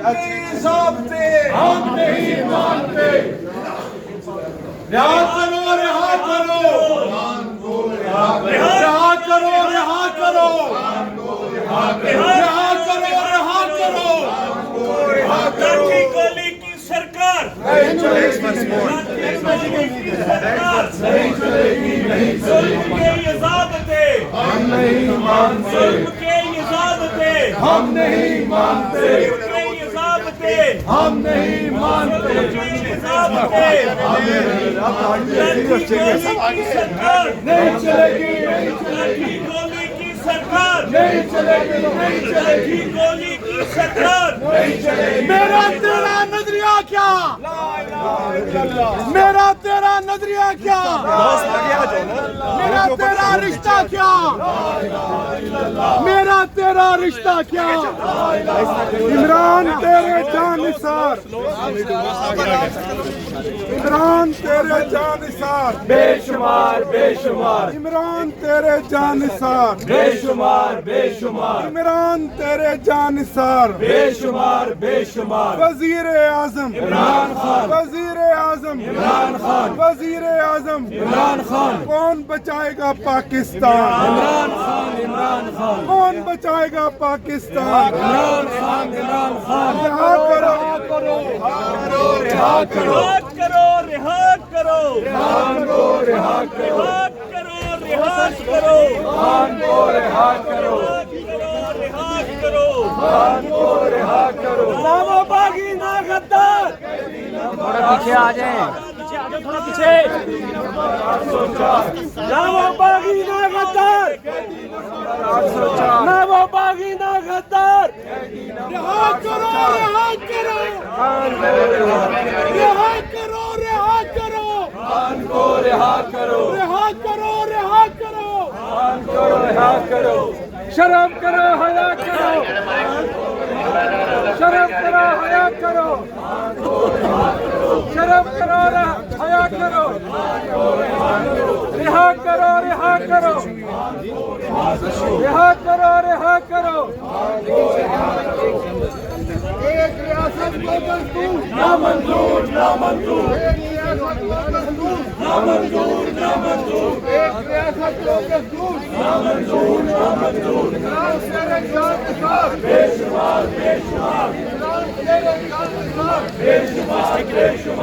کے ضابطے ہم نہیں مانتے۔ رہا کرو، رہا کرو، رہا کرو، رہا کرو، رہا کرو، رہا کرو۔ لاٹھی گولی کی سرکار نہیں چلے گی، ظلم کے یہ ضابطے ہم نہیں مانتے، ظلم کے یہ ضابطے ہم نہیں مانتے، ظلم کے یہ ضابطے ہم نہیں مانتے۔ سرکار نہیں چلے گی، لاٹھی گولی کی سرکار نہیں چلے گی، نہیں چلے لاٹھی گولی کی سرکار گی۔ میرا تیرا نظریہ کیا؟ میرا تیرا نظریہ کیا؟ میرا تیرا رشتہ کیا؟ میرا تیرا رشتہ کیا؟ عمران تیرے جانثار، عمران تیرے جانثار، بے شمار بے شمار عمران تیرے جانثار، بے شمار بے شمار عمران تیرے جانثار۔ بے شمار بے شمار وزیر اعظم عمران خان، وزیر اعظم عمران خان، وزیر اعظم عمران خان، کون بچائے گا پاکستان؟ عمران خان، عمران خان، کون بچائے گا پاکستان؟ عمران خان، عمران خان۔ رہا کرو، رہا کرو، رہا کرو، رہا کرو، خان کو رہا کرو، رہا کرو، رہا کرو، خان کو رہا کرو، رہا کرو، خان کو رہا کرو۔ علامہ باغی نہ غدار، پیچھے آ جائیں، تھوڑا پیچھے، علامہ باغی نہ غدار، علامہ باغی نہ غدار، رہا کرو، رہا کرو، رہا کرو، رہا کرو، خان کو رہا کرو، رہا کرو، رہا کرو۔ خان کو رہا کرو۔ شرم کرو، حیا کرو، شرم کرو، حیا کرو، شرم کرو، حیا کرو، رہا کرو، رہا کرو، رہا کرو، رہا کرو۔ ایک ریاست کو دستور، نامنظور، نامنظور، ایک ریاست کو دستور، نامنظور، نامنظور، ایک ریاست کو دستور، نامنظور، نامنظور۔ عمران تیرے جانثار، بے شمار بے شمار عمران تیرے جانثار۔ بے شمار بے شمار۔